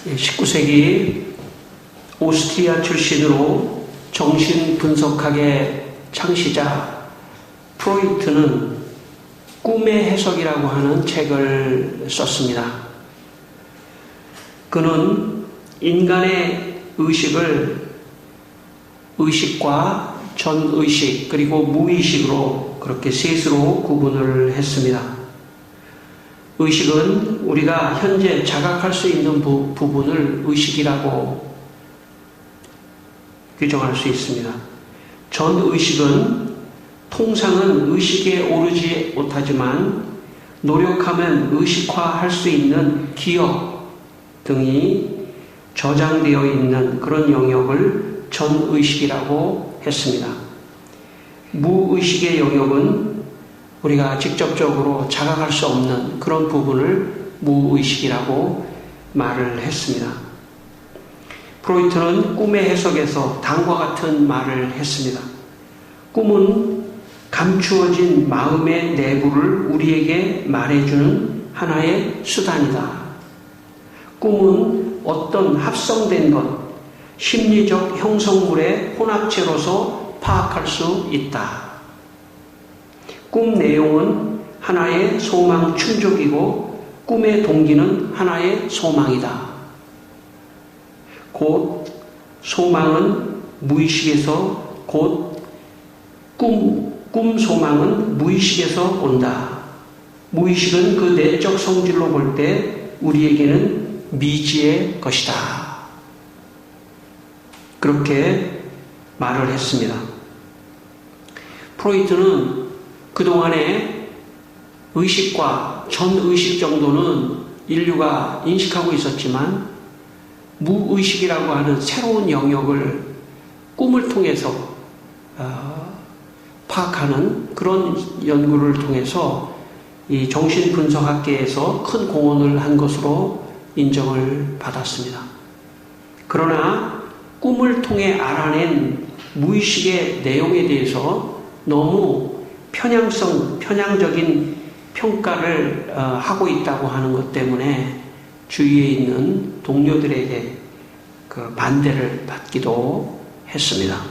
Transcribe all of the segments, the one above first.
19세기 오스트리아 출신으로 정신분석학의 창시자 프로이트는 꿈의 해석이라고 하는 책을 썼습니다. 그는 인간의 의식과 전의식 그리고 무의식으로 그렇게 셋으로 구분을 했습니다. 의식은 우리가 현재 자각할 수 있는 부분을 의식이라고 규정할 수 있습니다. 전의식은 통상은 의식에 오르지 못하지만 노력하면 의식화할 수 있는 기억 등이 저장되어 있는 그런 영역을 전의식이라고 했습니다. 무의식의 영역은 우리가 직접적으로 자각할 수 없는 그런 부분을 무의식이라고 말을 했습니다. 프로이트는 꿈의 해석에서 다음과 같은 말을 했습니다. 꿈은 감추어진 마음의 내부를 우리에게 말해주는 하나의 수단이다. 꿈은 어떤 합성된 것, 심리적 형성물의 혼합체로서 파악할 수 있다. 꿈 내용은 하나의 소망 충족이고 꿈의 동기는 하나의 소망이다. 곧 소망은 무의식에서 꿈 소망은 무의식에서 온다. 무의식은 그 내적 성질로 볼 때 우리에게는 미지의 것이다. 그렇게 말을 했습니다. 프로이트는 그동안에 의식과 전의식 정도는 인류가 인식하고 있었지만 무의식이라고 하는 새로운 영역을 꿈을 통해서 파악하는 그런 연구를 통해서 이 정신분석학계에서 큰 공헌을 한 것으로 인정을 받았습니다. 그러나 꿈을 통해 알아낸 무의식의 내용에 대해서 너무 편향적인 평가를 하고 있다고 하는 것 때문에 주위에 있는 동료들에게 그 반대를 받기도 했습니다.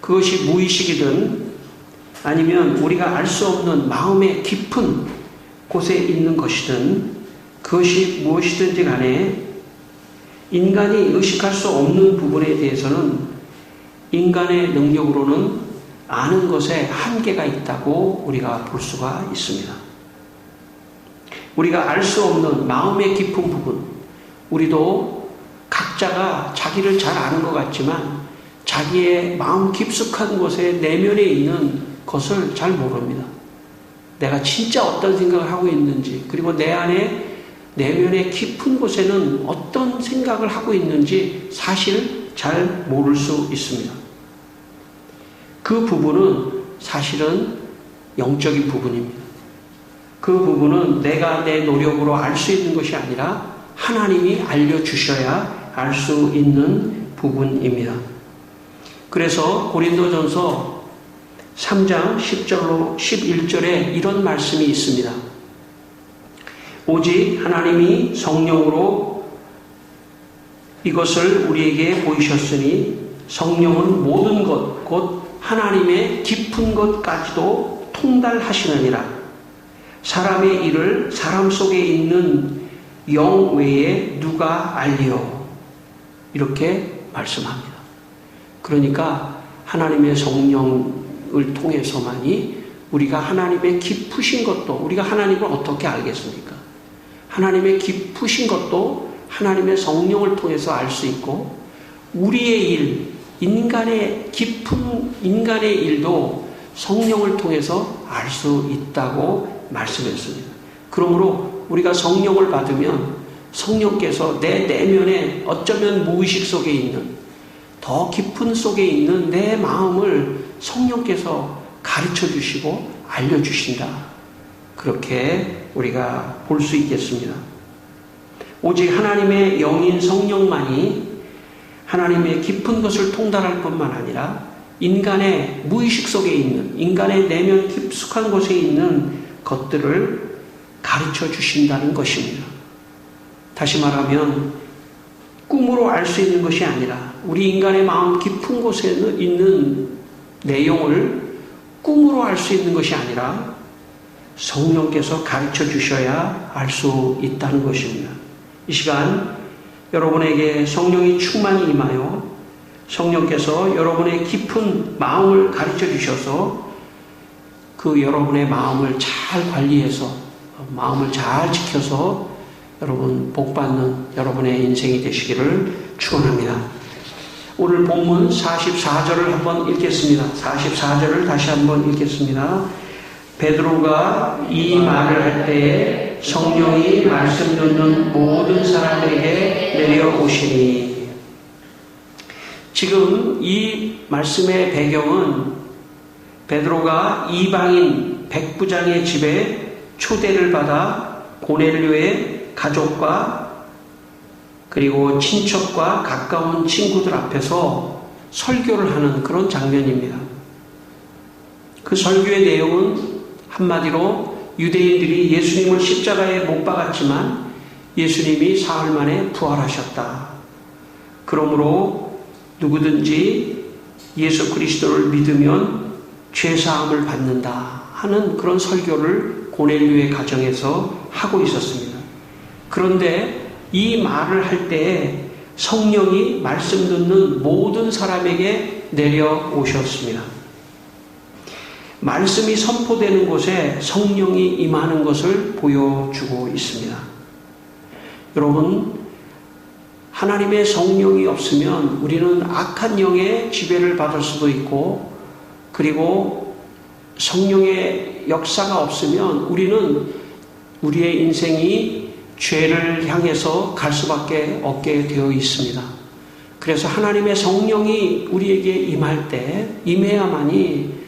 그것이 무의식이든 아니면 우리가 알 수 없는 마음의 깊은 곳에 있는 것이든 그것이 무엇이든지 간에 인간이 의식할 수 없는 부분에 대해서는 인간의 능력으로는 아는 것에 한계가 있다고 우리가 볼 수가 있습니다. 우리가 알 수 없는 마음의 깊은 부분, 우리도 각자가 자기를 잘 아는 것 같지만 자기의 마음 깊숙한 곳에 내면에 있는 것을 잘 모릅니다. 내가 진짜 어떤 생각을 하고 있는지, 그리고 내 안에 내면의 깊은 곳에는 어떤 생각을 하고 있는지 사실 잘 모를 수 있습니다. 그 부분은 사실은 영적인 부분입니다. 그 부분은 내가 내 노력으로 알 수 있는 것이 아니라 하나님이 알려주셔야 알 수 있는 부분입니다. 그래서 고린도전서 3장 10절로 11절에 이런 말씀이 있습니다. 오직 하나님이 성령으로 이것을 우리에게 보이셨으니 성령은 모든 것, 곧 하나님의 깊은 것까지도 통달하시느니라. 사람의 일을 사람 속에 있는 영 외에 누가 알리요? 이렇게 말씀합니다. 그러니까 하나님의 성령을 통해서만이 우리가 하나님의 깊으신 것도, 우리가 하나님을 어떻게 알겠습니까? 하나님의 깊으신 것도 하나님의 성령을 통해서 알 수 있고, 우리의 일, 인간의 깊은 인간의 일도 성령을 통해서 알 수 있다고 말씀했습니다. 그러므로 우리가 성령을 받으면 성령께서 내 내면에 어쩌면 무의식 속에 있는, 더 깊은 속에 있는 내 마음을 성령께서 가르쳐 주시고 알려주신다. 그렇게 우리가 볼 수 있겠습니다. 오직 하나님의 영인 성령만이 하나님의 깊은 것을 통달할 뿐만 아니라 인간의 무의식 속에 있는, 인간의 내면 깊숙한 곳에 있는 것들을 가르쳐 주신다는 것입니다. 다시 말하면 꿈으로 알 수 있는 것이 아니라 우리 인간의 마음 깊은 곳에 있는 내용을 꿈으로 알 수 있는 것이 아니라 성령께서 가르쳐 주셔야 알 수 있다는 것입니다. 이 시간 여러분에게 성령이 충만히 임하여 성령께서 여러분의 깊은 마음을 가르쳐 주셔서 그 여러분의 마음을 잘 관리해서 마음을 잘 지켜서 여러분 복받는 여러분의 인생이 되시기를 축원합니다. 오늘 본문 44절을 한번 읽겠습니다. 44절을 다시 한번 읽겠습니다. 베드로가 이 말을 할 때에 성령이 말씀 듣는 모든 사람에게 내려오시니. 지금 이 말씀의 배경은 베드로가 이방인 백부장의 집에 초대를 받아 고넬료의 가족과 그리고 친척과 가까운 친구들 앞에서 설교를 하는 그런 장면입니다. 그 설교의 내용은 한마디로 유대인들이 예수님을 십자가에 못 박았지만 예수님이 사흘 만에 부활하셨다. 그러므로 누구든지 예수 그리스도를 믿으면 죄사함을 받는다 하는 그런 설교를 고넬료의 가정에서 하고 있었습니다. 그런데 이 말을 할 때에 성령이 말씀 듣는 모든 사람에게 내려오셨습니다. 말씀이 선포되는 곳에 성령이 임하는 것을 보여주고 있습니다. 여러분, 하나님의 성령이 없으면 우리는 악한 영의 지배를 받을 수도 있고, 그리고 성령의 역사가 없으면 우리는 우리의 인생이 죄를 향해서 갈 수밖에 없게 되어 있습니다. 그래서 하나님의 성령이 우리에게 임할 때 임해야만이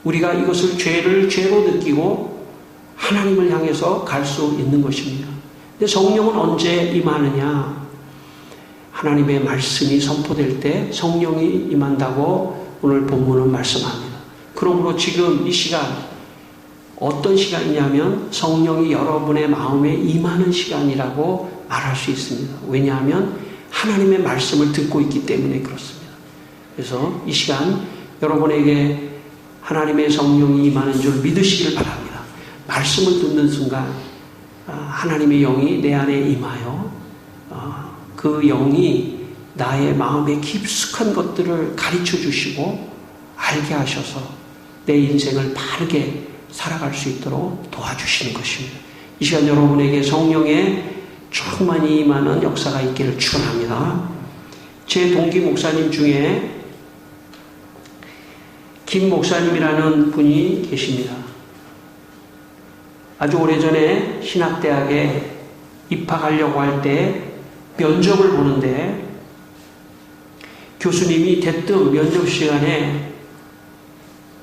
우리가 이것을 죄를 죄로 느끼고 하나님을 향해서 갈 수 있는 것입니다. 근데 성령은 언제 임하느냐? 하나님의 말씀이 선포될 때 성령이 임한다고 오늘 본문은 말씀합니다. 그러므로 지금 이 시간 어떤 시간이냐면 성령이 여러분의 마음에 임하는 시간이라고 말할 수 있습니다. 왜냐하면 하나님의 말씀을 듣고 있기 때문에 그렇습니다. 그래서 이 시간 여러분에게 하나님의 성령이 임하는 줄 믿으시길 바랍니다. 말씀을 듣는 순간 하나님의 영이 내 안에 임하여 그 영이 나의 마음의 깊숙한 것들을 가르쳐 주시고 알게 하셔서 내 인생을 바르게 살아갈 수 있도록 도와주시는 것입니다. 이 시간 여러분에게 성령의 충만히 임하는 역사가 있기를 축원합니다. 제 동기 목사님 중에 김 목사님이라는 분이 계십니다. 아주 오래전에 신학대학에 입학하려고 할 때 면접을 보는데 교수님이 대뜸 면접 시간에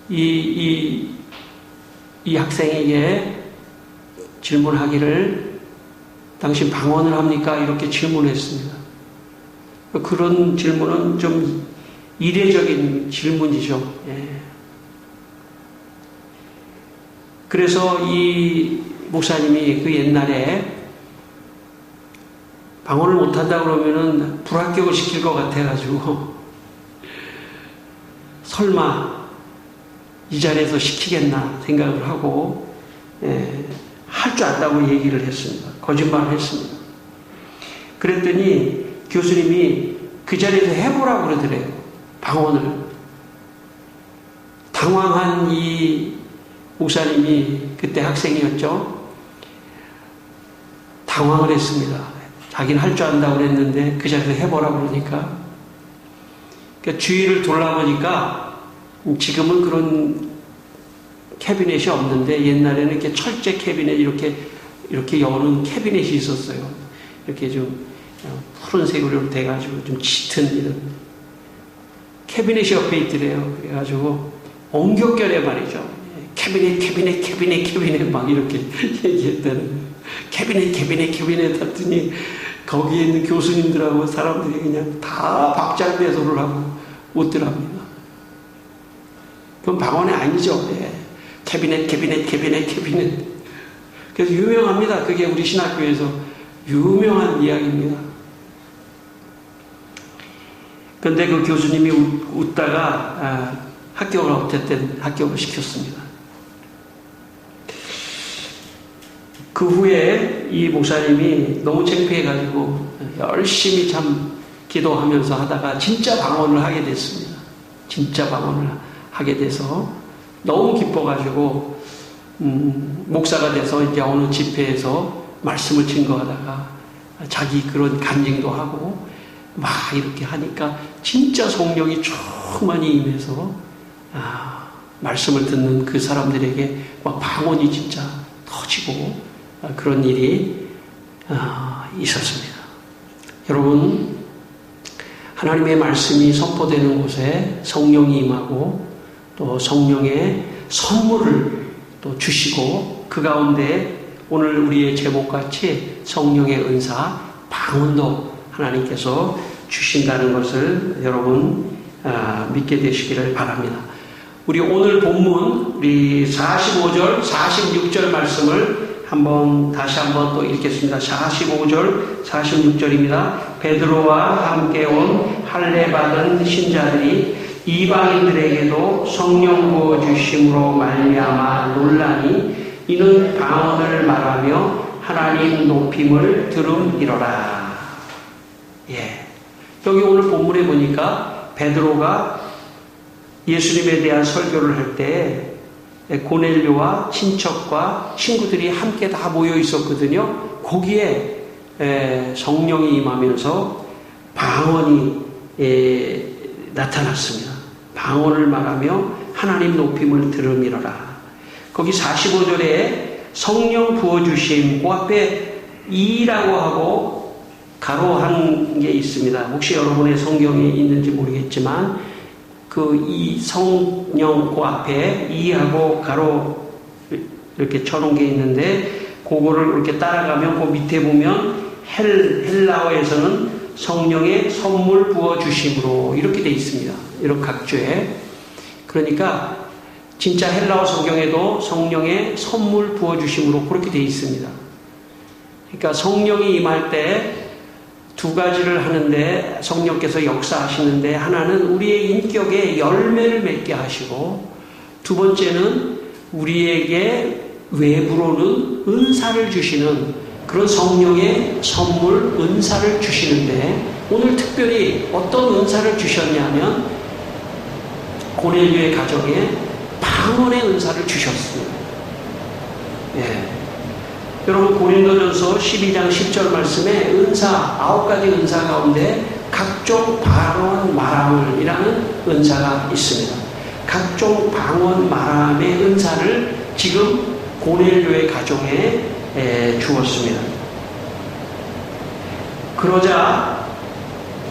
이 학생에게 질문하기를 당신 방언을 합니까? 이렇게 질문했습니다. 그런 질문은 좀 이례적인 질문이죠. 예. 그래서 이 목사님이 그 옛날에 방언을 못한다 그러면은 불합격을 시킬 것 같아가지고 설마 이 자리에서 시키겠나 생각을 하고 할 줄 안다고 얘기를 했습니다. 거짓말을 했습니다. 그랬더니 교수님이 그 자리에서 해보라고 그러더래요. 방언을. 당황한 이 목사님이 그때 학생이었죠. 당황을 했습니다. 자기는 할 줄 안다고 그랬는데 그 자리에서 해보라고 그러니까. 그러니까 주위를 돌아보니까 지금은 그런 캐비넷이 없는데 옛날에는 이렇게 철제 캐비넷 이렇게 여는 캐비넷이 있었어요. 이렇게 좀 푸른색으로 돼가지고 좀 짙은 이런 캐비넷이 옆에 있더래요. 그래가지고 엉겹결에 말이죠. 캐비넷 막 이렇게 얘기했다는 캐비넷 했더니 거기에 있는 교수님들하고 사람들이 그냥 다 박장대소를 하고 웃더랍니다. 그건 방언이 아니죠. 예. 캐비넷. 그래서 유명합니다. 그게 우리 신학교에서 유명한 이야기입니다. 그런데 그 교수님이 웃다가 합격을 어쨌든 합격을 시켰습니다. 그 후에 이 목사님이 너무 창피해가지고 열심히 참 기도하면서 하다가 진짜 방언을 하게 됐습니다. 진짜 방언을 하게 돼서 너무 기뻐가지고 목사가 돼서 이제 어느 집회에서 말씀을 증거하다가 자기 그런 간증도 하고 막 이렇게 하니까 진짜 성령이 충만히 임해서 말씀을 듣는 그 사람들에게 막 방언이 진짜 터지고 그런 일이 있었습니다. 여러분, 하나님의 말씀이 선포되는 곳에 성령이 임하고 또 성령의 선물을 또 주시고 그 가운데 오늘 우리의 제목같이 성령의 은사, 방언도 하나님께서 주신다는 것을 여러분 믿게 되시기를 바랍니다. 우리 오늘 본문 우리 45절, 46절 말씀을 다시 한번 또 읽겠습니다. 45절, 46절입니다. 베드로와 함께 온 할례 받은 신자들이 이방인들에게도 성령 부어 주심으로 말미암아 놀라니 이는 방언을 말하며 하나님 높임을 들음이로라. 예. 여기 오늘 본문에 보니까 베드로가 예수님에 대한 설교를 할 때 고넬료와 친척과 친구들이 함께 다 모여 있었거든요. 거기에 성령이 임하면서 방언이 나타났습니다. 방언을 말하며 하나님 높임을 들음이로라. 거기 45절에 성령 부어주심, 그 앞에 이라고 하고 가로한 게 있습니다. 혹시 여러분의 성경에 있는지 모르겠지만 이 성령 그 앞에 이하고 가로 이렇게 쳐놓은 게 있는데 그거를 이렇게 따라가면 그 밑에 보면 헬라어에서는 성령의 선물 부어주심으로 이렇게 돼 있습니다. 이런 각주에. 그러니까 진짜 헬라어 성경에도 성령의 선물 부어주심으로 그렇게 돼 있습니다. 그러니까 성령이 임할 때 두 가지를 하는데 성령께서 역사하시는데 하나는 우리의 인격에 열매를 맺게 하시고 두 번째는 우리에게 외부로는 은사를 주시는 그런 성령의 선물 은사를 주시는데 오늘 특별히 어떤 은사를 주셨냐면 고넬료의 가정에 방언의 은사를 주셨습니다. 예. 여러분 고린도전서 12장 10절 말씀에 은사 9가지 은사 가운데 각종 방언 말함이라는 은사가 있습니다. 각종 방언 말함의 은사를 지금 고넬료의 가정에 주었습니다. 그러자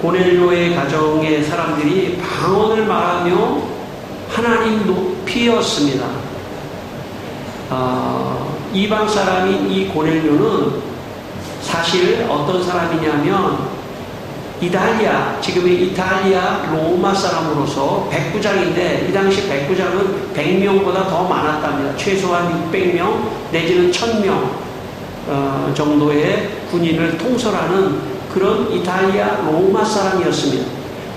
고넬료의 가정의 사람들이 방언을 말하며 하나님 높이었습니다. 이방 사람인 이 고넬료는 사실 어떤 사람이냐면 이탈리아, 지금의 이탈리아 로마 사람으로서 백부장인데 이 당시 백부장은 100명보다 더 많았답니다. 최소한 600명 내지는 1000명 정도의 군인을 통솔하는 그런 이탈리아 로마 사람이었습니다.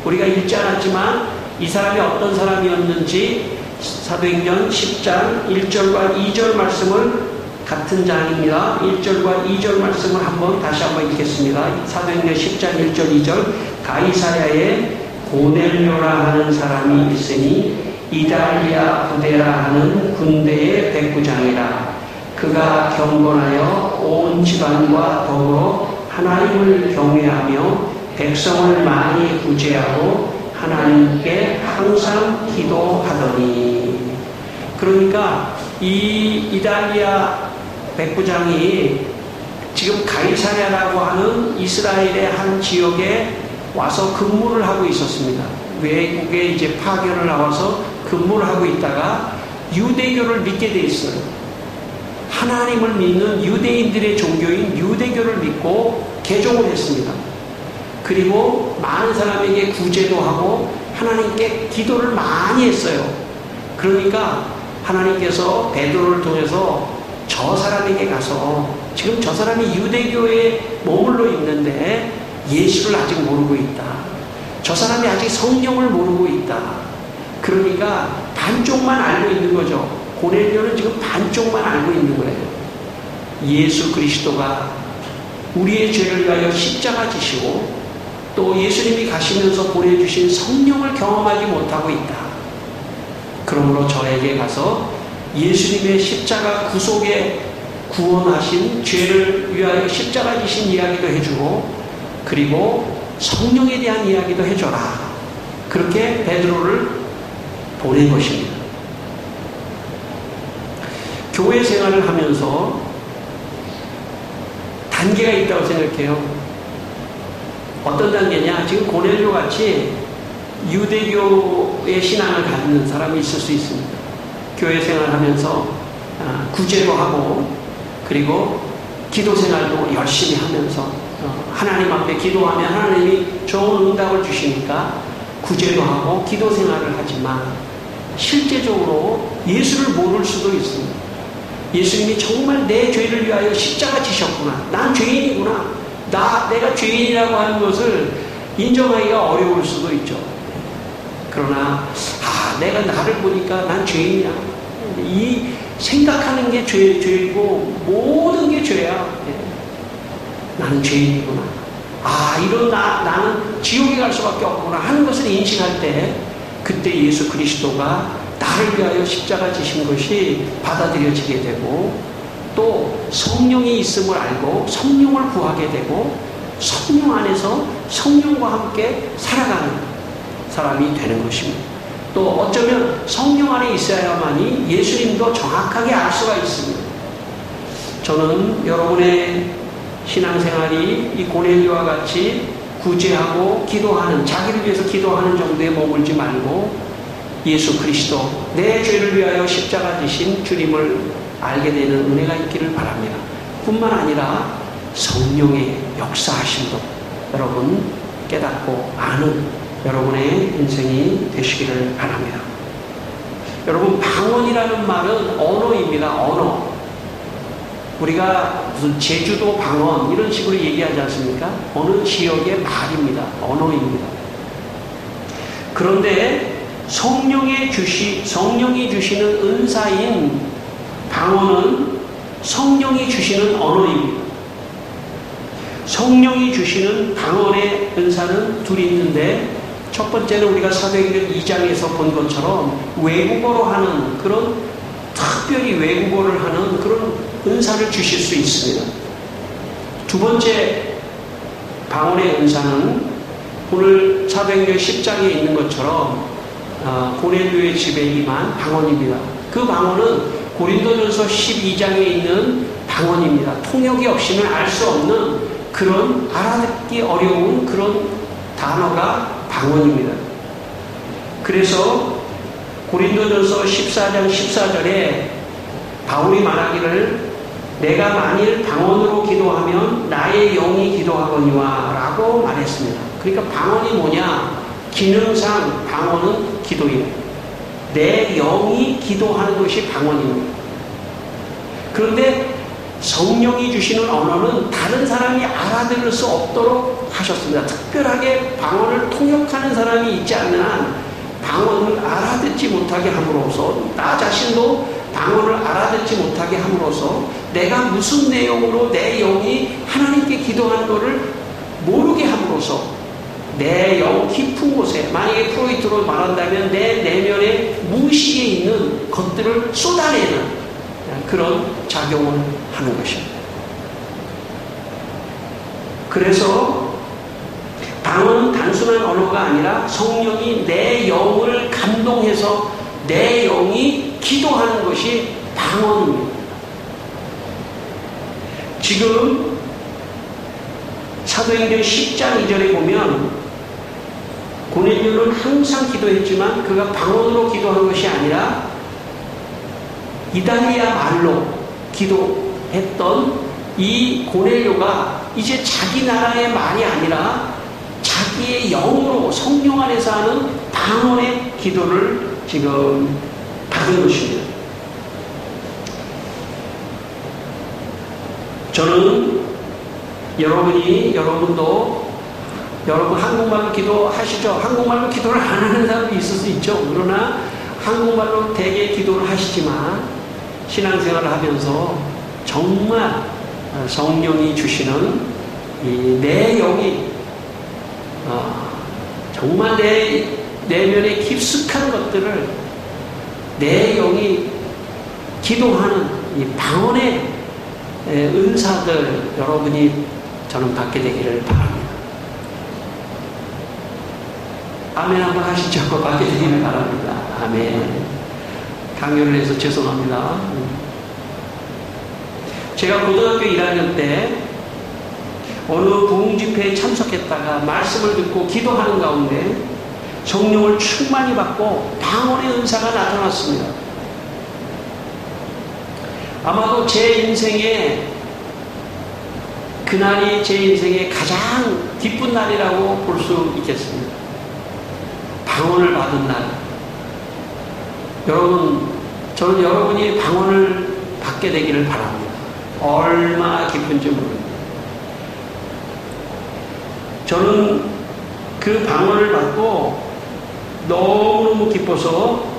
우리가 읽지 않았지만 이 사람이 어떤 사람이었는지 사도행전 10장 1절과 2절 말씀을 같은 장입니다. 1절과 2절 말씀을 다시 한번 읽겠습니다. 사도행전 10장 1절 2절 가이사랴에 고넬료라 하는 사람이 있으니 이달리아 부대라 하는 군대의 백부장이라. 그가 경건하여 온 집안과 더불어 하나님을 경외하며 백성을 많이 구제하고 하나님께 항상 기도하더니. 그러니까 이 이달리아 백부장이 지금 가이사랴라고 하는 이스라엘의 한 지역에 와서 근무를 하고 있었습니다. 외국에 이제 파견을 나와서 근무를 하고 있다가 유대교를 믿게 돼 있어요. 하나님을 믿는 유대인들의 종교인 유대교를 믿고 개종을 했습니다. 그리고 많은 사람에게 구제도 하고 하나님께 기도를 많이 했어요. 그러니까 하나님께서 베드로를 통해서 저 사람에게 가서 지금 저 사람이 유대교에 머물러 있는데 예수를 아직 모르고 있다. 저 사람이 아직 성령을 모르고 있다. 그러니까 반쪽만 알고 있는 거죠. 고넬료는 지금 반쪽만 알고 있는 거예요. 예수 그리스도가 우리의 죄를 위하여 십자가 지시고 또 예수님이 가시면서 보내주신 성령을 경험하지 못하고 있다. 그러므로 저에게 가서 예수님의 십자가 구속에 구원하신 죄를 위하여 십자가 지신 이야기도 해주고 그리고 성령에 대한 이야기도 해줘라. 그렇게 베드로를 보낸 것입니다. 교회 생활을 하면서 단계가 있다고 생각해요. 어떤 단계냐? 지금 고넬료 같이 유대교의 신앙을 갖는 사람이 있을 수 있습니다. 교회 생활하면서 구제도 하고 그리고 기도 생활도 열심히 하면서 하나님 앞에 기도하면 하나님이 좋은 응답을 주시니까 구제도 하고 기도 생활을 하지만 실제적으로 예수를 모를 수도 있습니다. 예수님이 정말 내 죄를 위하여 십자가 지셨구나. 난 죄인이구나. 내가 죄인이라고 하는 것을 인정하기가 어려울 수도 있죠. 그러나 내가 나를 보니까 난 죄인이야. 이 생각하는 게 죄이고 모든 게 죄야. 나는 죄인이구나. 이런 나는 지옥에 갈 수밖에 없구나 하는 것을 인식할 때 그때 예수 그리스도가 나를 위하여 십자가 지신 것이 받아들여지게 되고 또 성령이 있음을 알고 성령을 구하게 되고 성령 안에서 성령과 함께 살아가는 사람이 되는 것입니다. 또 어쩌면 성령 안에 있어야만이 예수님도 정확하게 알 수가 있습니다. 저는 여러분의 신앙생활이 이 고넬료와 같이 구제하고 기도하는 자기를 위해서 기도하는 정도에 머물지 말고 예수 그리스도 내 죄를 위하여 십자가 지신 주님을 알게 되는 은혜가 있기를 바랍니다. 뿐만 아니라 성령의 역사하심도 여러분 깨닫고 아는 여러분의 인생이 되시기를 바랍니다. 여러분 방언이라는 말은 언어입니다. 언어. 우리가 무슨 제주도 방언 이런 식으로 얘기하지 않습니까? 어느 지역의 말입니다. 언어입니다. 그런데 성령이 주시는 은사인 방언은 성령이 주시는 언어입니다. 성령이 주시는 방언의 은사는 둘이 있는데 첫 번째는 우리가 사도행전 2장에서 본 것처럼 외국어로 하는 그런 특별히 외국어를 하는 그런 은사를 주실 수 있습니다. 두 번째 방언의 은사는 오늘 사도행전 10장에 있는 것처럼 고넬료의 집에 임한 방언입니다. 그 방언은 고린도전서 12장에 있는 방언입니다. 통역이 없이는 알 수 없는 그런 알아듣기 어려운 그런 단어가 방언입니다. 그래서 고린도전서 14장 14절에 바울이 말하기를 내가 만일 방언으로 기도하면 나의 영이 기도하거니와 라고 말했습니다. 그러니까 방언이 뭐냐? 기능상 방언은 기도예요. 내 영이 기도하는 것이 방언입니다. 그런데 성령이 주시는 언어는 다른 사람이 알아들을 수 없도록 하셨습니다. 특별하게 방언을 통역하는 사람이 있지 않는 한 방언을 알아듣지 못하게 함으로써 나 자신도 방언을 알아듣지 못하게 함으로써 내가 무슨 내용으로 내 영이 하나님께 기도하는 것을 모르게 함으로써 내 영 깊은 곳에 만약에 프로이트로 말한다면 내 내면의 무의식에 있는 것들을 쏟아내는 그런 작용을 하는 것입니다. 그래서 방언은 단순한 언어가 아니라 성령이 내 영을 감동해서 내 영이 기도하는 것이 방언입니다. 지금 사도행전 10장 2절에 보면 고넬료는 항상 기도했지만 그가 방언으로 기도한 것이 아니라 이달리아 말로 기도했던 이 고넬료가 이제 자기 나라의 말이 아니라 자기의 영으로 성령 안에서 하는 방언의 기도를 지금 받은 것입니다. 저는 여러분도 여러분 한국말로 기도하시죠? 한국말로 기도를 안 하는 사람도 있을 수 있죠. 그러나 한국말로 대개 기도를 하시지만 신앙생활을 하면서 정말 성령이 주시는 이 내 영이 정말 내 내면에 깊숙한 것들을 내 영이 기도하는 이 방언의 은사들 여러분이 저는 받게 되기를 바랍니다. 아멘 한번 하시죠. 받게 되기를 바랍니다. 아멘. 강요를 해서 죄송합니다. 제가 고등학교 1학년 때 어느 부흥집회에 참석했다가 말씀을 듣고 기도하는 가운데 성령을 충만히 받고 방언의 은사가 나타났습니다. 아마도 제 인생에 그날이 제 인생의 가장 기쁜 날이라고 볼 수 있겠습니다. 방언을 받은 날. 여러분, 저는 여러분이 방언을 받게 되기를 바랍니다. 얼마나 기쁜지 모릅니다. 저는 그 방언을 받고 너무너무 기뻐서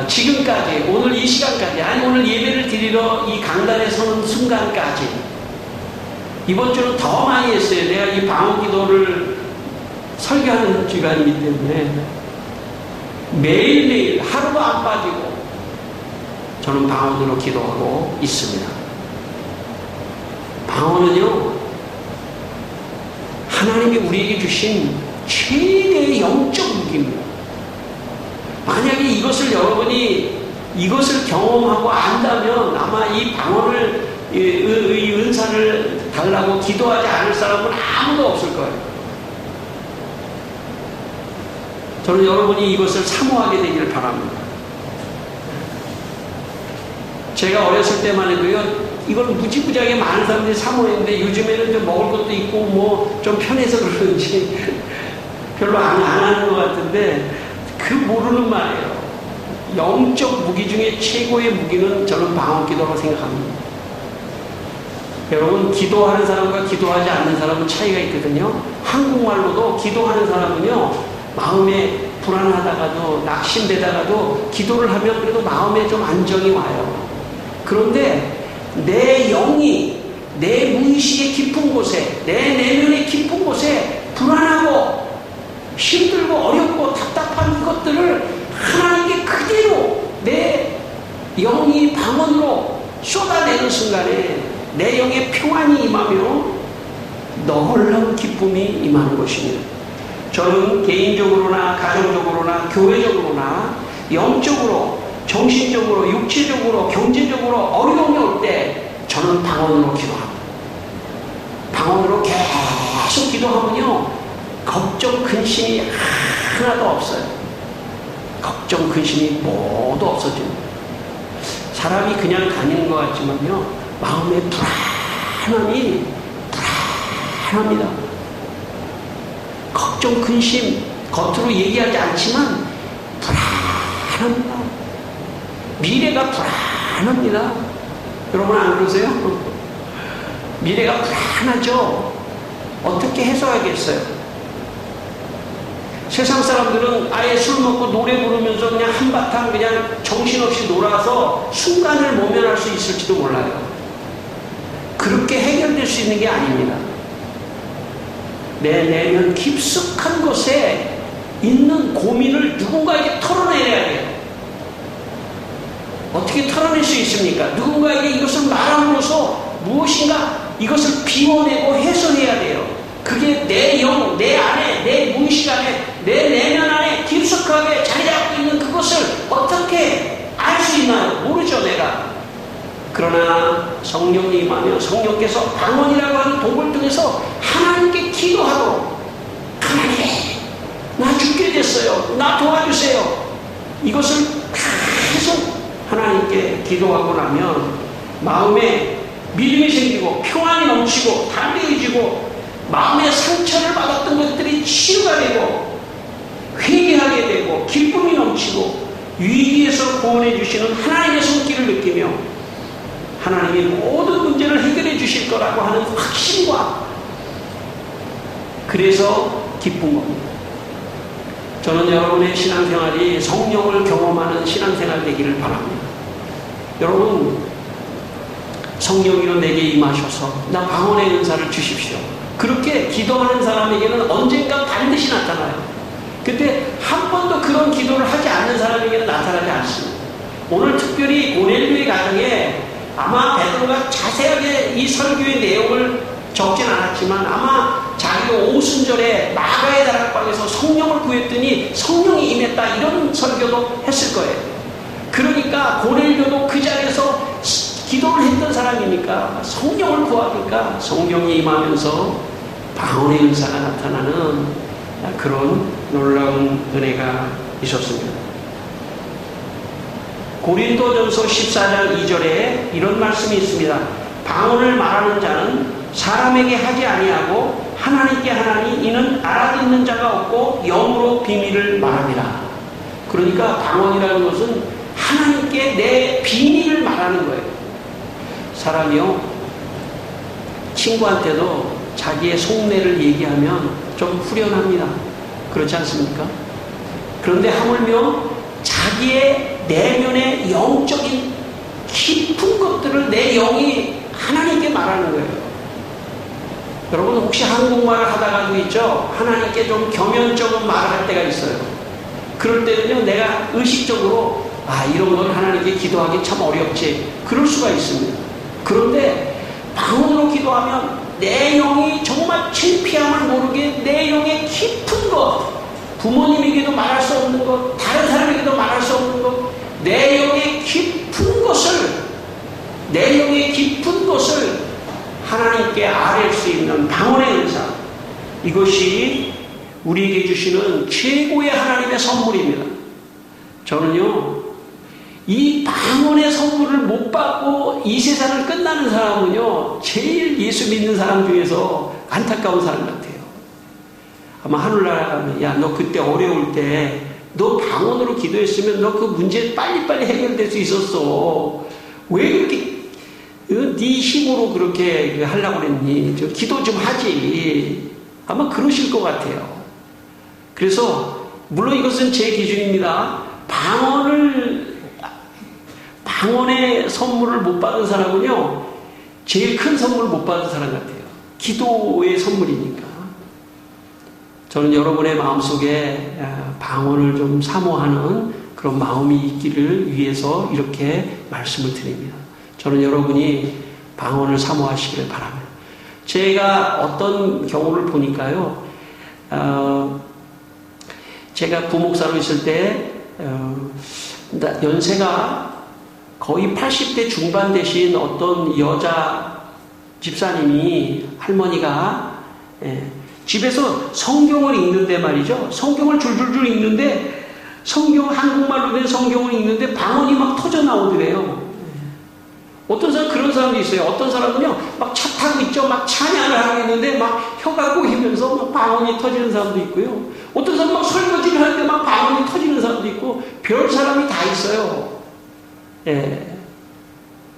지금까지 오늘 이 시간까지 아니 오늘 예배를 드리러 이 강단에 서는 순간까지 이번 주는 더 많이 했어요. 내가 이 방언 기도를 설교하는 주간이기 때문에 매일매일 하루도 안 빠지고 저는 방언으로 기도하고 있습니다. 방언은요 하나님이 우리에게 주신 최대의 영적 무기입니다. 만약에 이것을 여러분이 이것을 경험하고 안다면 아마 이 방언을 이 은사를 달라고 기도하지 않을 사람은 아무도 없을 거예요. 저는 여러분이 이것을 사모하게 되기를 바랍니다. 제가 어렸을 때만 해도요 이걸 무지무지하게 많은 사람들이 사모했는데 요즘에는 좀 먹을 것도 있고 뭐 좀 편해서 그런지 별로 안 하는 것 같은데 그 모르는 말이에요. 영적 무기 중에 최고의 무기는 저는 방언 기도라고 생각합니다. 여러분 기도하는 사람과 기도하지 않는 사람은 차이가 있거든요. 한국말로도 기도하는 사람은요 마음에 불안하다가도 낙심되다가도 기도를 하면 그래도 마음에 좀 안정이 와요. 그런데 내 영이 내 무의식의 깊은 곳에 내 내면의 깊은 곳에 불안하고 힘들고 어렵고 답답한 것들을 하나님께 그대로 내 영이 방언으로 쏟아내는 순간에 내 영의 평안이 임하며 놀라운 기쁨이 임하는 것입니다. 저는 개인적으로나 가정적으로나 교회적으로나 영적으로 정신적으로 육체적으로 경제적으로 어려움이 올 때 저는 방언으로 기도합니다. 방언으로 계속 기도하면요 걱정 근심이 하나도 없어요. 걱정 근심이 모두 없어집니다. 사람이 그냥 다니는 것 같지만요 마음의 불안함이 불안합니다. 걱정 근심 겉으로 얘기하지 않지만 불안합니다. 미래가 불안합니다. 여러분 안 그러세요? 미래가 불안하죠. 어떻게 해소하겠어요? 세상 사람들은 아예 술 먹고 노래 부르면서 그냥 한바탕 그냥 정신없이 놀아서 순간을 모면할 수 있을지도 몰라요. 그렇게 해결될 수 있는 게 아닙니다. 내 내면 깊숙한 곳에 있는 고민을 누군가에게 털어내야 돼요. 어떻게 털어낼 수 있습니까? 누군가에게 이것을 말함으로써 무엇인가 이것을 비워내고 해소해야 돼요. 그게 내 영, 내 안에, 내 무의식 안에, 내 내면 안에 깊숙하게 자리 잡고 있는 그것을 어떻게 알 수 있나요? 모르죠, 내가. 그러나 성령이 임하며 성령께서 방언이라고 하는 도구를 통해서 하나님께 기도하고 하나님, 나 죽게 됐어요. 나 도와주세요. 이것을 계속 하나님께 기도하고 나면 마음에 믿음이 생기고 평안이 넘치고 담대해지고 마음의 상처를 받았던 것들이 치유가 되고 회개하게 되고 기쁨이 넘치고 위기에서 구원해 주시는 하나님의 손길을 느끼며 하나님이 모든 문제를 해결해 주실 거라고 하는 확신과 그래서 기쁜 겁니다. 저는 여러분의 신앙생활이 성령을 경험하는 신앙생활 되기를 바랍니다. 여러분, 성령이로 내게 임하셔서 나 방언의 은사를 주십시오. 그렇게 기도하는 사람에게는 언젠가 반드시 나타나요. 근데 한 번도 그런 기도를 하지 않는 사람에게는 나타나지 않습니다. 오늘 특별히 고넬료의 가정에 아마 베드로가 자세하게 이 설교의 내용을 적진 않았지만 아마 자기 오순절에 마가의 다락방에서 성령을 구했더니 성령이 임했다 이런 설교도 했을 거예요. 그러니까 고넬료도 그 자리에서 기도를 했던 사람이니까 성령을 구하니까 성령이 임하면서 방언의 은사가 나타나는 그런 놀라운 은혜가 있었습니다. 고린도전서 14장 2절에 이런 말씀이 있습니다. 방언을 말하는 자는 사람에게 하지 아니하고 하나님께 하나니 이는 알아듣는 자가 없고 영으로 비밀을 말합니다. 그러니까 방언이라는 것은 하나님께 내 비밀을 말하는 거예요. 사람이요, 친구한테도 자기의 속내를 얘기하면 좀 후련합니다. 그렇지 않습니까? 그런데 하물며 자기의 내면의 영적인 깊은 것들을 내 영이 하나님께 말하는 거예요. 여러분 혹시 한국말을 하다가도 있죠? 하나님께 좀 겸연쩍은 말을 할 때가 있어요. 그럴 때는요, 내가 의식적으로 이런 건 하나님께 기도하기 참 어렵지, 그럴 수가 있습니다. 그런데 방언으로 기도하면 내 영이 정말 창피함을 모르게 내 영의 깊은 것, 부모님에게도 말할 수 없는 것, 다른 사람에게도 말할 수 없는 것, 내 영의 깊은 것을 하나님께 아뢰 수 있는 방언의 은사, 이것이 우리에게 주시는 최고의 하나님의 선물입니다. 저는요, 이 방언의 선물을 못 받고 이 세상을 끝나는 사람은요, 제일 예수 믿는 사람 중에서 안타까운 사람 같아요. 아마 하늘나라 가면, 야, 너 그때 어려울 때 너 방언으로 기도했으면 너 그 문제 빨리빨리 해결될 수 있었어. 왜 그렇게 네 힘으로 그렇게 하려고 그랬니? 기도 좀 하지. 아마 그러실 것 같아요. 그래서 물론 이것은 제 기준입니다. 방언의 선물을 못 받은 사람은요, 제일 큰 선물을 못 받은 사람 같아요. 기도의 선물이니까. 저는 여러분의 마음속에 방언을 좀 사모하는 그런 마음이 있기를 위해서 이렇게 말씀을 드립니다. 저는 여러분이 방언을 사모하시기를 바랍니다. 제가 어떤 경우를 보니까요, 제가 부목사로 있을 때 연세가 거의 80대 중반 되신 어떤 여자 집사님이, 할머니가 집에서 성경을 읽는데 말이죠, 성경을 줄줄줄 읽는데 한국말로 된 성경을 읽는데 방언이 막 터져 나오더래요. 어떤 사람, 그런 사람도 있어요. 어떤 사람은요, 막 차 타고 있죠. 막 찬양을 하고 있는데 막 혀가 꼬이면서 막 방언이 터지는 사람도 있고요. 어떤 사람 막 설거지를 할 때 막 방언이 터지는 사람도 있고, 별 사람이 다 있어요.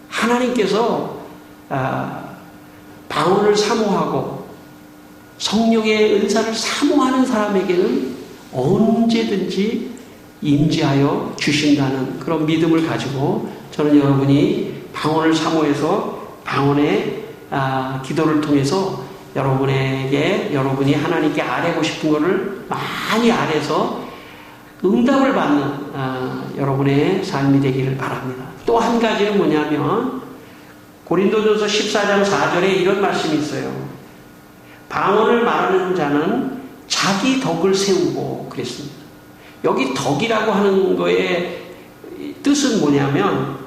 하나님께서 방언을 사모하고 성령의 은사를 사모하는 사람에게는 언제든지 임재하여 주신다는 그런 믿음을 가지고, 저는 여러분이 방언을 사모해서 방언의 기도를 통해서 여러분이 하나님께 아뢰고 싶은 것을 많이 아뢰서 응답을 받는 여러분의 삶이 되기를 바랍니다. 또 한 가지는 뭐냐면, 고린도전서 14장 4절에 이런 말씀이 있어요. 방언을 말하는 자는 자기 덕을 세우고 그랬습니다. 여기 덕이라고 하는 거의 뜻은 뭐냐면,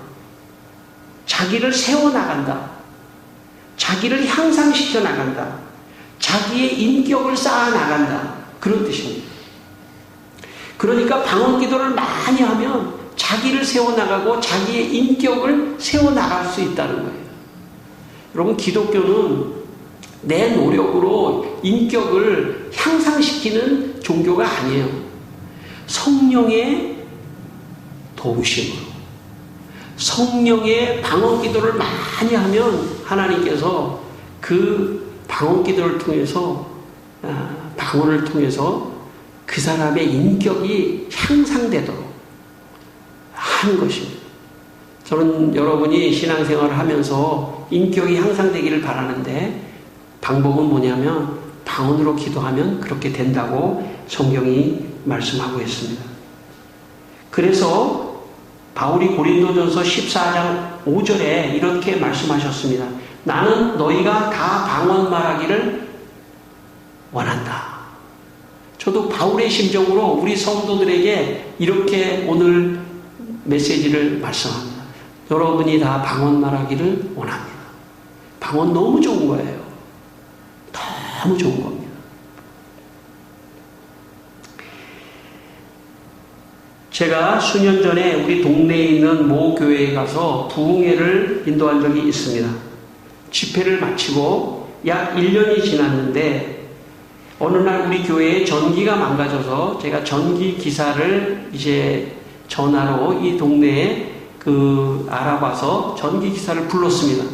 자기를 세워나간다, 자기를 향상시켜 나간다, 자기의 인격을 쌓아나간다, 그런 뜻입니다. 그러니까 방언 기도를 많이 하면 자기를 세워나가고 자기의 인격을 세워나갈 수 있다는 거예요. 여러분, 기독교는 내 노력으로 인격을 향상시키는 종교가 아니에요. 성령의 도우심으로, 성령의 방언 기도를 많이 하면 하나님께서 그 방언 기도를 통해서 방언을 통해서 그 사람의 인격이 향상되도록 하는 것입니다. 저는 여러분이 신앙생활을 하면서 인격이 향상되기를 바라는데 방법은 뭐냐면 방언으로 기도하면 그렇게 된다고 성경이 말씀하고 있습니다. 그래서 바울이 고린도전서 14장 5절에 이렇게 말씀하셨습니다. 나는 너희가 다 방언 말하기를 원한다. 저도 바울의 심정으로 우리 성도들에게 이렇게 오늘 메시지를 말씀합니다. 여러분이 다 방언 말하기를 원합니다. 방언 너무 좋은 거예요. 너무 좋은 겁니다. 제가 수년 전에 우리 동네에 있는 모 교회에 가서 부흥회를 인도한 적이 있습니다. 집회를 마치고 약 1년이 지났는데 어느 날 우리 교회에 전기가 망가져서 제가 전기 기사를 이제 전화로 이 동네에 알아봐서 전기 기사를 불렀습니다.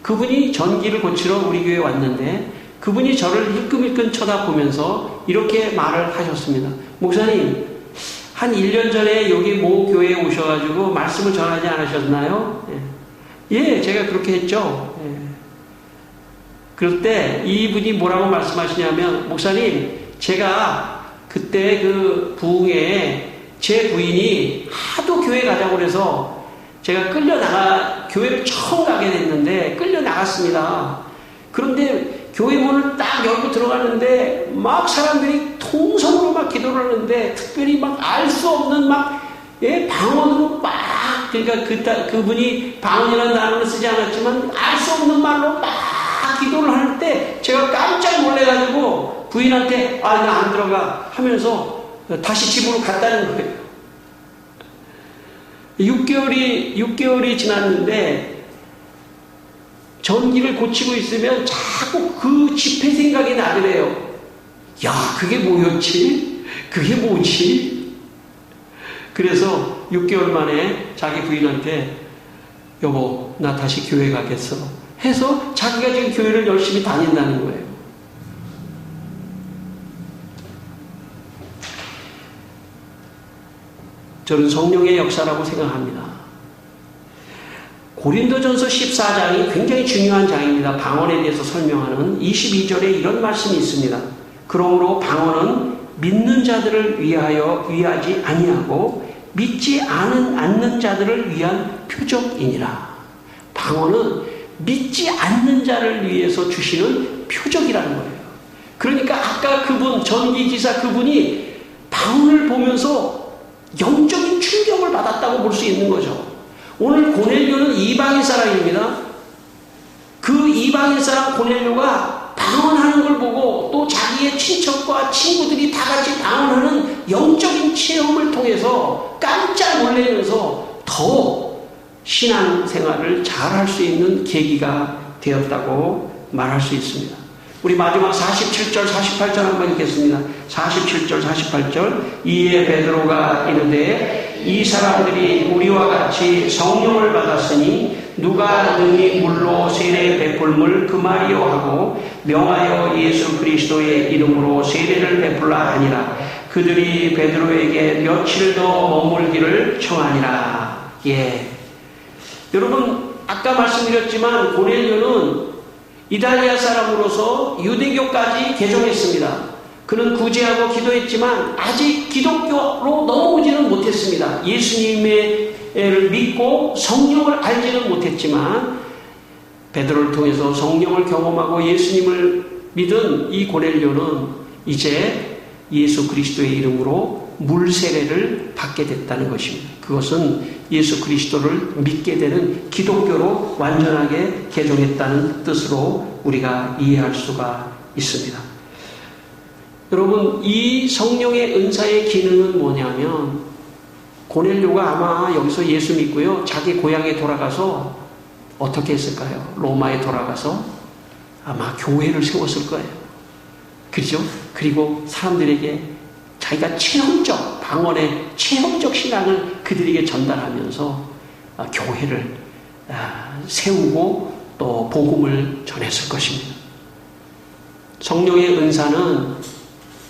그분이 전기를 고치러 우리 교회에 왔는데 그분이 저를 힐끔힐끔 쳐다보면서 이렇게 말을 하셨습니다. 목사님, 한 1년 전에 여기 모 교회에 오셔가지고 말씀을 전하지 않으셨나요? 예, 제가 그렇게 했죠. 예. 그럴 때 이분이 뭐라고 말씀하시냐면, 목사님, 제가 그때 그 부흥회에 제 부인이 하도 교회 가자고 그래서 제가 교회를 처음 가게 됐는데 끌려나갔습니다. 그런데 교회 문을 딱 열고 들어갔는데 막 사람들이 통성으로 막 기도를 하는데 특별히 막 알 수 없는 방언으로 막, 그러니까 그분이 방언이라는 단어를 쓰지 않았지만 알 수 없는 말로 막 기도를 할 때 제가 깜짝 놀래가지고 부인한테 나 안 들어가 하면서 다시 집으로 갔다는 거예요. 6개월이 지났는데 전기를 고치고 있으면 자꾸 그 집회 생각이 나더래요. 야, 그게 뭐였지? 그게 뭐지? 그래서 6개월 만에 자기 부인한테 여보, 나 다시 교회 가겠어 해서 자기가 지금 교회를 열심히 다닌다는 거예요. 저는 성령의 역사라고 생각합니다. 고린도전서 14장이 굉장히 중요한 장입니다. 방언에 대해서 설명하는 22절에 이런 말씀이 있습니다. 그러므로 방언은 믿는 자들을 위하지 아니하고 믿지 않는 자들을 위한 표적이니라. 방언은 믿지 않는 자를 위해서 주시는 표적이라는 거예요. 그러니까 아까 전기기사 그분이 방언을 보면서 영적인 충격을 받았다고 볼 수 있는 거죠. 오늘 고넬료는 이방인 사람입니다. 그 이방인 사람 고넬료가 방언하는 걸 보고 또 자기의 친척과 친구들이 다 같이 방언하는 영적인 체험을 통해서 깜짝 놀라면서 더 신앙생활을 잘할 수 있는 계기가 되었다고 말할 수 있습니다. 우리 마지막 47절, 48절 한번 읽겠습니다. 47절, 48절. 이에 베드로가 이르되 이 사람들이 우리와 같이 성령을 받았으니 누가 능히 물로 세례 베풀물 그말이요 하고 명하여 예수 그리스도의 이름으로 세례를 베풀라 하니라. 그들이 베드로에게 며칠 더 머물기를 청하니라. 예. 여러분, 아까 말씀드렸지만 고넬료는 이달리아 사람으로서 유대교까지 개종했습니다. 그는 구제하고 기도했지만 아직 기독교로 넘어오지는 못했습니다. 예수님을 믿고 성령을 알지는 못했지만 베드로를 통해서 성령을 경험하고 예수님을 믿은 이 고넬료는 이제 예수 그리스도의 이름으로 물세례를 받게 됐다는 것입니다. 그것은 예수 그리스도를 믿게 되는 기독교로 완전하게 개종했다는 뜻으로 우리가 이해할 수가 있습니다. 여러분, 이 성령의 은사의 기능은 뭐냐면 고넬료가 아마 여기서 예수 믿고요, 자기 고향에 돌아가서 어떻게 했을까요? 로마에 돌아가서 아마 교회를 세웠을 거예요. 그렇죠? 그리고 사람들에게 자기가 방언의 체험적 신앙을 그들에게 전달하면서 교회를 세우고 또 복음을 전했을 것입니다. 성령의 은사는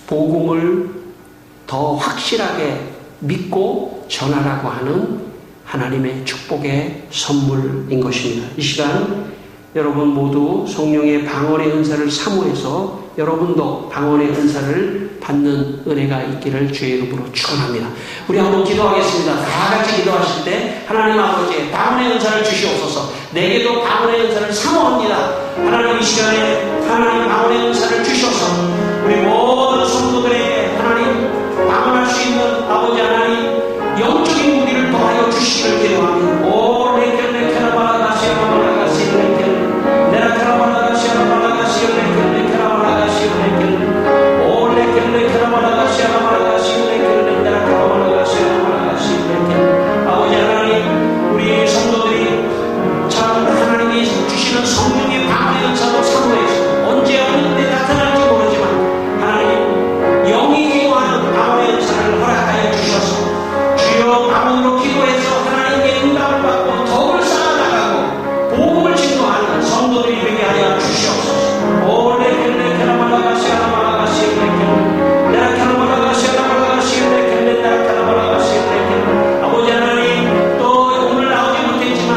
복음을 더 확실하게 믿고 전하라고 하는 하나님의 축복의 선물인 것입니다. 이 시간 여러분 모두 성령의 방언의 은사를 사모해서 여러분도 방언의 은사를 받는 은혜가 있기를 주의 이름으로 축원합니다. 우리 한번 기도하겠습니다. 다 같이 기도하실 때 하나님 아버지 방언의 은사를 주시옵소서. 내게도 방언의 은사를 사모합니다. 하나님 이 시간에 하나님 방언의 은사를 주셔서 우리 모든 성도들에게 하나님 방언할 수 있는 아버지 하나님 영적인 무기를 더하여 주시기를 기도합니다. 오 레켈레케라바라가시아라바라가시 레켈 네라케라바라가시아라바라가시 레켈 네케라바라가시 레켈 오 레켈레케라바라가시 아라바라가시 레켈 네라케라바라가시 아라바라가시 레켈 아버지 하나님 우리 성도들이 참 하나님이 주시는 성령의 방언의 은사도 사모해서 언제 어느 때 나타날지 모르지만 하나님 영이 기도하는 방언의 은사를 허락하여 주셔서 주여 방언으로 기도해서 하나님께 응답을 받고 덕을 쌓아나가고 복음을 증거하는 성도들이 되게 하여 주시옵소서. 오 레켈레케라바라가시 아라바라가시 레켈 네라케라바라가시 아라바라가시 레켈 네라케라바라가시 레켈 아버지 하나님 또 오늘 나오지 못했지만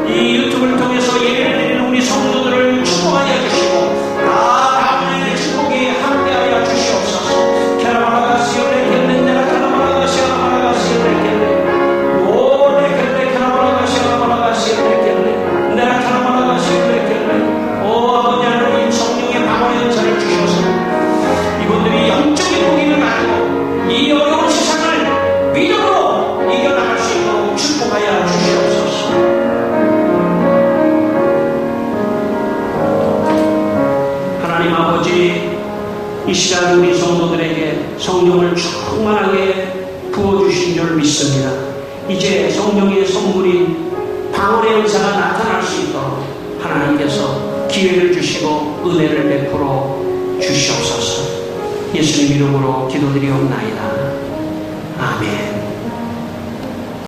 이 유튜브를 통해서 예배를 드리는 우리 성도들을 축복하여 주시고 다 방언의 축복이 함께하여 주시옵소서. 케라바라가시 레켈 네라케라바라가시 아라바라가시 레켈 오 레켈레 케라바라가시 아라바라가시 레켈 네라케라바라가시 레켈 오 아버지 하나님 성령의 방언의 은사를 주셔서 이분들이 영적인 무기를 가지고 이 어려운 세상을 믿음으로 이겨나갈 수 있도록 축복하여 주시옵소서. 하나님 아버지 이 시간 우리 성도들에게 성령을 충만하게 부어주신 줄 믿습니다. 이제 성령의 선물인 방언의 은사가 나타날 수 있도록 하나님께서 기회를 주시고 은혜를 베풀어 주시옵소서. 예수님 이름으로 기도드리옵나이다. 아멘.